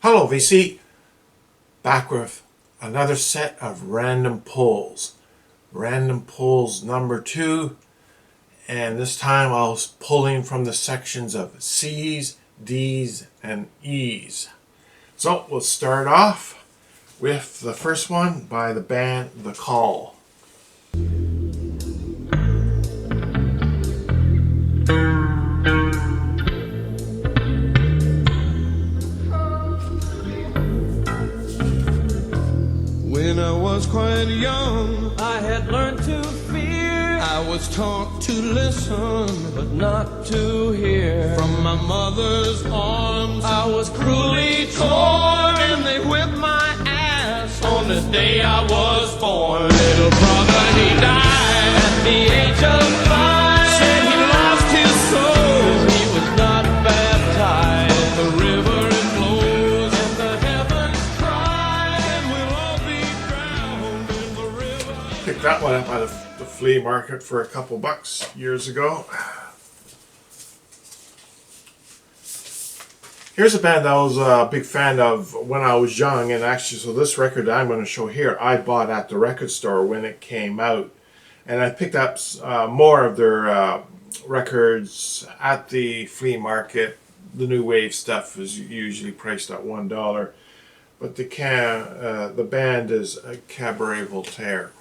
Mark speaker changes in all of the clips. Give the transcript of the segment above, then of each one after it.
Speaker 1: Hello VC, back with another set of random pulls. Random pulls number 2, and this time I was pulling from the sections of C's, D's, and E's. So we'll start off with the first one by the band The Call.
Speaker 2: When I was quite young,
Speaker 3: I had learned to fear.
Speaker 2: I was taught to listen,
Speaker 3: but not to hear.
Speaker 2: From my mother's arms,
Speaker 3: I was cruelly torn,
Speaker 2: and they whipped my ass
Speaker 3: on the day I was born. Little brother, he died at the age of 5.
Speaker 2: Said he lost his soul.
Speaker 3: He was not baptized.
Speaker 2: The river it flows,
Speaker 3: And the heavens cry,
Speaker 2: and we'll all be drowned in the river.
Speaker 1: Picked that one up at the flea market for a couple bucks years ago. Here's a band that I was a big fan of when I was young, and actually, so this record that I'm going to show here, I bought at the record store when it came out, and I picked up more of their records at the flea market. The new wave stuff is usually priced at $1, but the band is Cabaret Voltaire.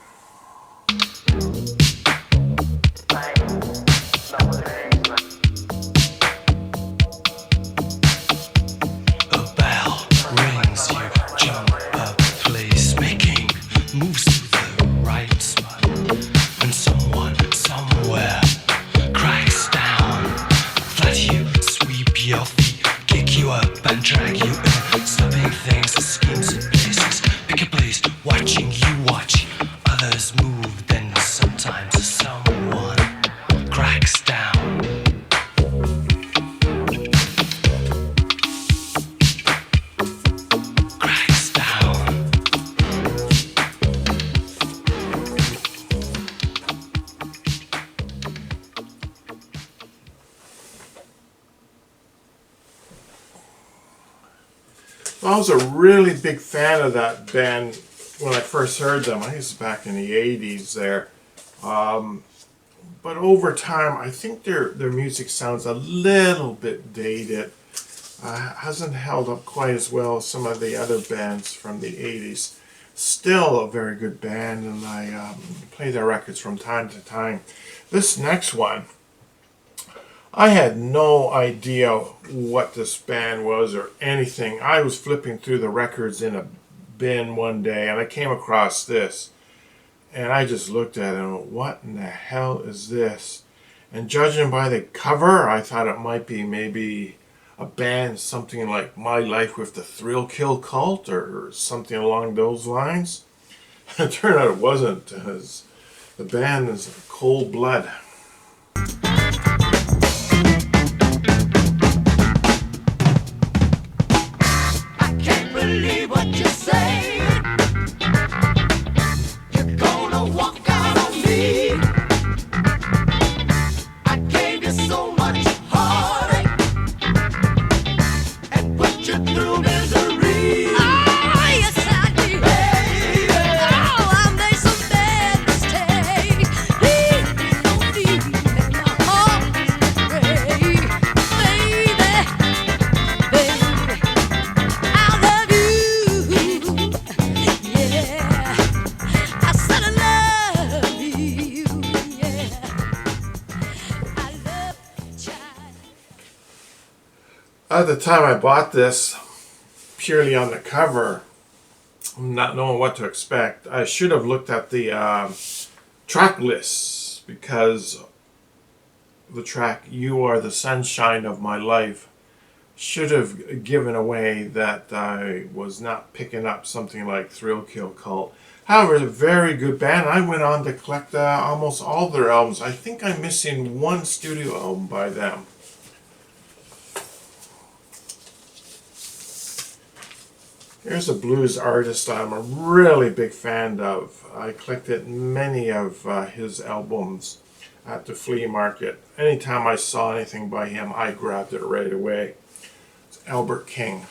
Speaker 4: A bell rings, you jump up, place making moves to the right spot, and someone somewhere cracks down. That you sweep your feet, kick you up and drag you in, stopping things, schemes and places. Pick a place, watching you watch others move. Then sometimes someone cracks down. Cracks down.
Speaker 1: I was a really big fan of that band when I first heard them. I think it's back in the 80s there. But over time, I think their music sounds a little bit dated. Hasn't held up quite as well as some of the other bands from the 80s. Still a very good band, and I play their records from time to time. This next one, I had no idea what this band was or anything. I was flipping through the records in a bin one day, and I came across this. And I just looked at it and went, what in the hell is this? And judging by the cover, I thought it might be maybe a band, something like My Life with the Thrill Kill Cult or something along those lines. It turned out it wasn't, as the band is Cold Blood.
Speaker 5: I can't believe what you say. You're gonna walk out on me. I gave you so much heartache and put you through misery.
Speaker 6: Oh, yes, I did.
Speaker 5: Baby,
Speaker 6: Oh, I made some bad mistakes. Please don't leave me. My heart is brave. Baby, I love you. Yeah, I said I love you. Yeah, I love you, child.
Speaker 1: At the time I bought this, purely on the cover, not knowing what to expect, I should have looked at the track lists, because the track You Are the Sunshine of My Life should have given away that I was not picking up something like Thrill Kill Cult. However, it's a very good band. I went on to collect almost all their albums. I think I'm missing one studio album by them. Here's a blues artist I'm a really big fan of. I collected many of his albums at the flea market. Anytime I saw anything by him, I grabbed it right away. It's Albert King.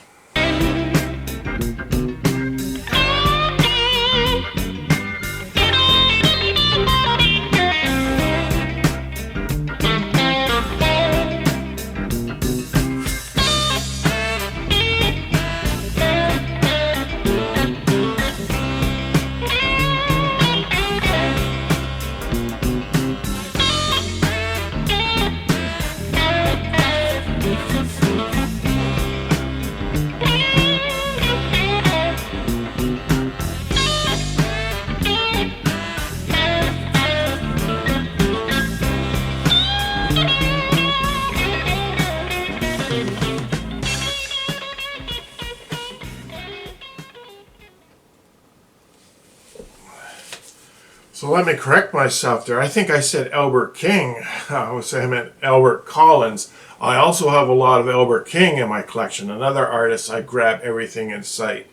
Speaker 1: So let me correct myself there. I think I said Albert King. I meant Albert Collins. I also have a lot of Albert King in my collection. Another artist I grab everything in sight.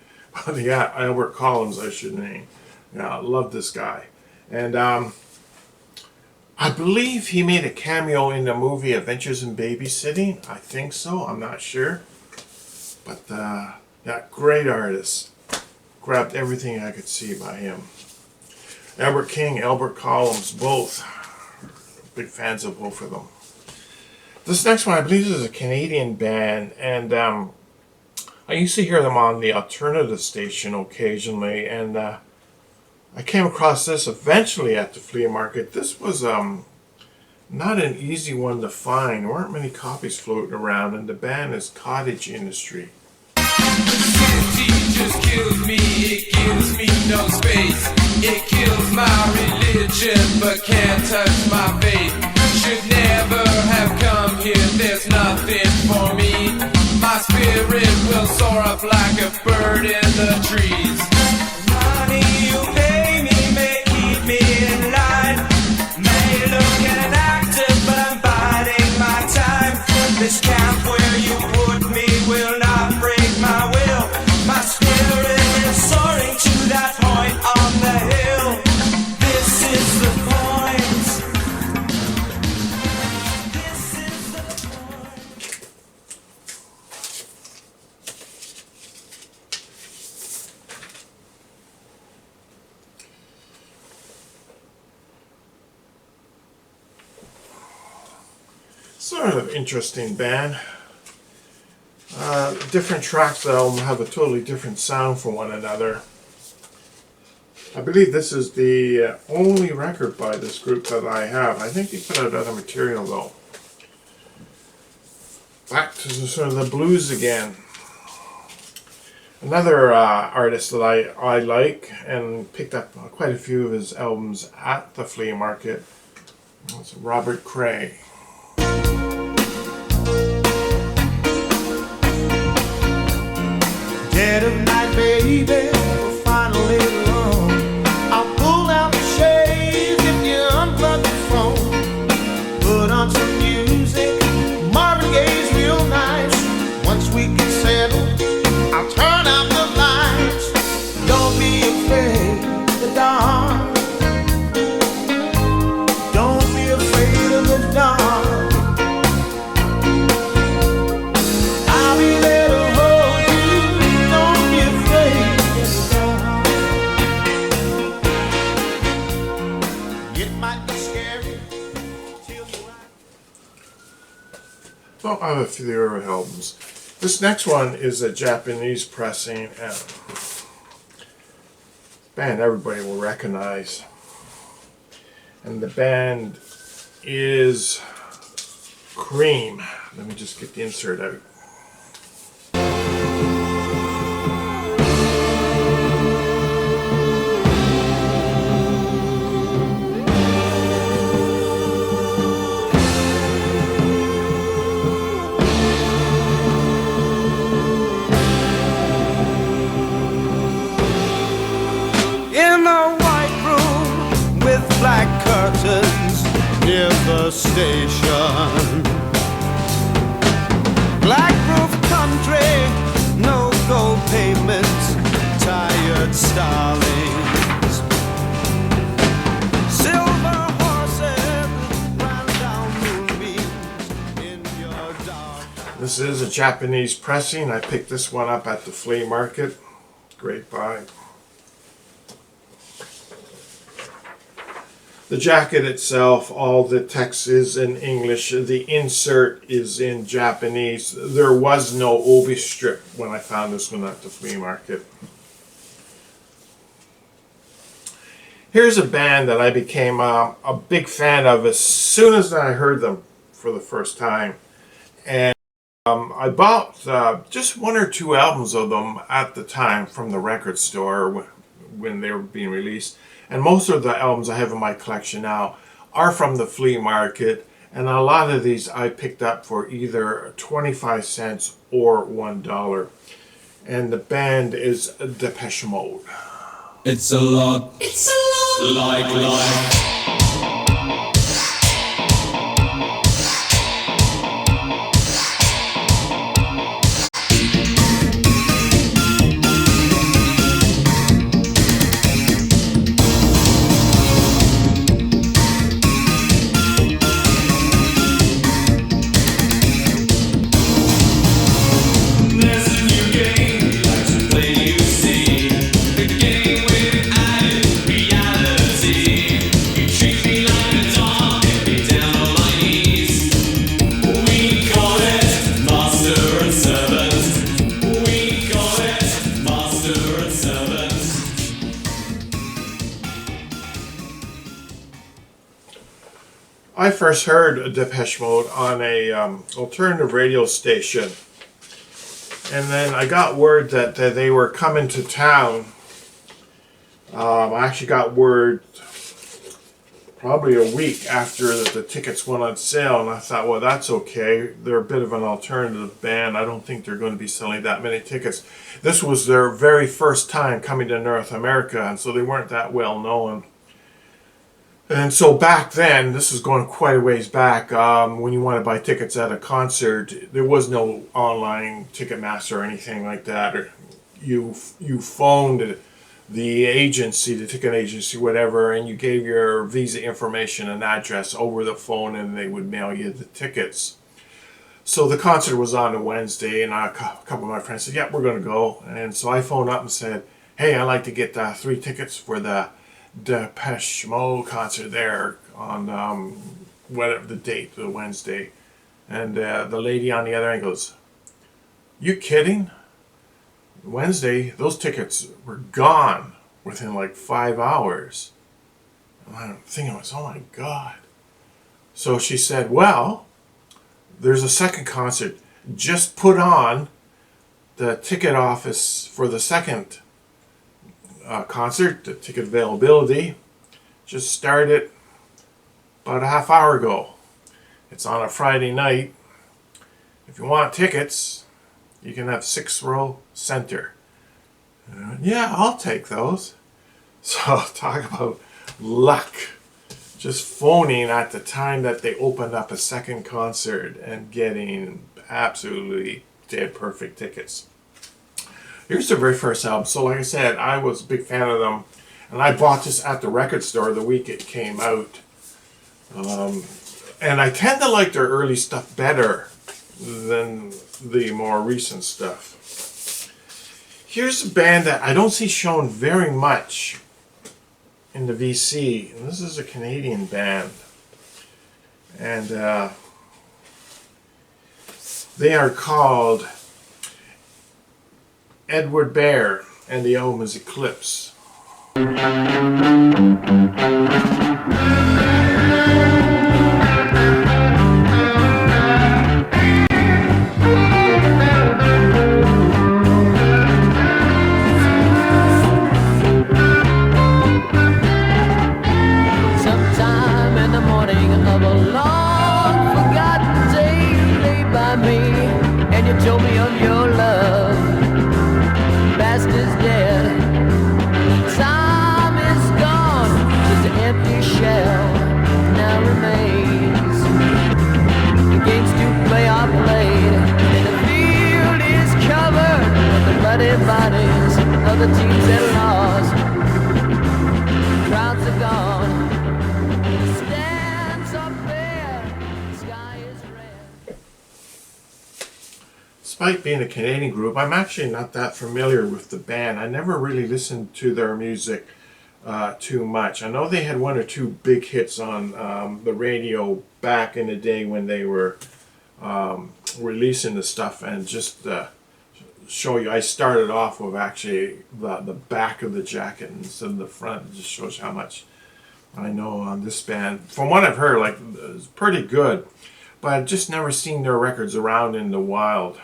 Speaker 1: But yeah, Albert Collins I should name. Yeah, I love this guy. And I believe he made a cameo in the movie Adventures in Babysitting. I think so. I'm not sure. But yeah, great artist. Grabbed everything I could see by him. Albert King, Albert Collins, both. Big fans of both of them. This next one, I believe, is a Canadian band, and I used to hear them on the alternative station occasionally, and I came across this eventually at the flea market. This was not an easy one to find. There weren't many copies floating around, and the band is Cottage Industry.
Speaker 3: Just kills me, it gives me no space. It kills my religion, but can't touch my faith. Should never have come here, there's nothing for me. My spirit will soar up like a bird in the trees. Money you pay me may keep me in line. May look inactive, but I'm biding my time. This camp where you put me will not break my will. My spirit is soaring to that point on the hill. This is the point. This is the point.
Speaker 1: Sort of interesting band. Different tracks of the album have a totally different sound from one another. I believe this is the only record by this group that I have. I think they put out other material though. Back to sort of the blues again. Another artist that I like and picked up quite a few of his albums at the flea market. It's Robert Cray.
Speaker 7: Dead of night, baby, finally alone. I'll pull down the shades if you unplug the phone. Put on some music, Marvin Gaye's real nice. Once we get settled, I'll turn out the lights. Don't be afraid of the dark. Don't be afraid of the dark. I'll be there to hold you. Don't be afraid of the dark. It might be scary till you
Speaker 1: Well, I have a few of their albums. This next one is a Japanese pressing band everybody will recognize. And the band is Cream. Let me just get the insert out.
Speaker 7: in a white room with black curtains near the station. Black roof country, no gold pavements, tired starlings. Silver horses ran down moonbeams in your dark.
Speaker 1: This is a Japanese pressing. I picked this one up at the flea market. Great buy. The jacket itself, all the text is in English. The insert is in Japanese. There was no obi strip when I found this one at the flea market. Here's a band that I became a big fan of as soon as I heard them for the first time. And I bought just one or two albums of them at the time from the record store when they were being released. And most of the albums I have in my collection now are from the flea market. And a lot of these I picked up for either 25 cents or $1. And the band is Depeche Mode.
Speaker 2: It's a lot. It's a lot like life. There's a new game like to play, you see. The game with added reality. You treat me like a dog and be down on my knees. We call it master and servant. We call it master and servant.
Speaker 1: I first heard Depeche Mode on a alternative radio station. And then I got word that they were coming to town. I actually got word probably a week after the tickets went on sale, and I thought, well, that's okay. They're a bit of an alternative band. I don't think they're going to be selling that many tickets. This was their very first time coming to North America, and so they weren't that well known. And so back then, this is going quite a ways back, when you want to buy tickets at a concert, there was no online Ticketmaster or anything like that. Or you phoned the agency, the ticket agency, whatever, and you gave your visa information and address over the phone, and they would mail you the tickets. So the concert was on a Wednesday, and a couple of my friends said, "Yeah, we're going to go." And so I phoned up and said, "Hey, I'd like to get 3 tickets for the Depeche Mode concert there on whatever the date, the Wednesday." And the lady on the other end goes, "You kidding? Wednesday, those tickets were gone within like 5 hours." And I'm thinking, oh my God. So she said, "Well, there's a second concert. Just put on the ticket office for the second concert, the ticket availability. Just started about a half hour ago. It's on a Friday night. If you want tickets, you can have 6th row center." And I went, "Yeah, I'll take those." So talk about luck. Just phoning at the time that they opened up a second concert and getting absolutely dead perfect tickets. Here's the very first album. So like I said, I was a big fan of them. And I bought this at the record store the week it came out. And I tend to like their early stuff better than the more recent stuff. Here's a band that I don't see shown very much in the VC. And this is a Canadian band. And they are called Edward Bear, and the album is Eclipse.
Speaker 5: Sometime in the morning of a long forgotten day, you lay by me and you told me of your love. Past is dead, time is gone, just an empty shell now remains. The games to play are played, and the field is covered with the bloody bodies of the teams that lost. Crowds are gone.
Speaker 1: despite being a Canadian group, I'm actually not that familiar with the band. I never really listened to their music too much. I know they had one or two big hits on the radio back in the day when they were releasing the stuff. And just show you, I started off with actually the back of the jacket instead of the front. It just shows how much I know on this band. From what I've heard, like, it's pretty good, but I've just never seen their records around in the wild.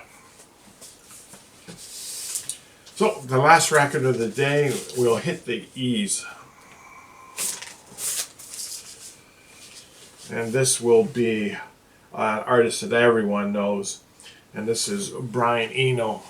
Speaker 1: So the last record of the day, we'll hit the E's. And this will be an artist that everyone knows. And this is Brian Eno.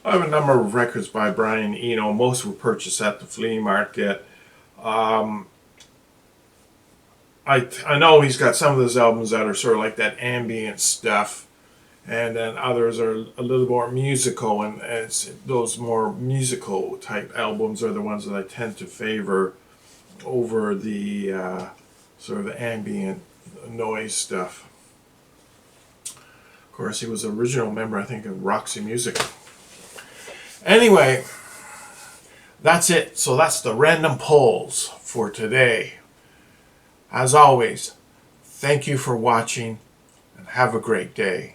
Speaker 1: I have a number of records by Brian Eno. Most were purchased at the flea market. I know he's got some of those albums that are sort of like that ambient stuff, and then others are a little more musical, and it's those more musical type albums are the ones that I tend to favor over the sort of ambient noise stuff. Of course, he was an original member, I think, of Roxy Music. Anyway, that's it. So that's the random polls for today. As always, thank you for watching and have a great day.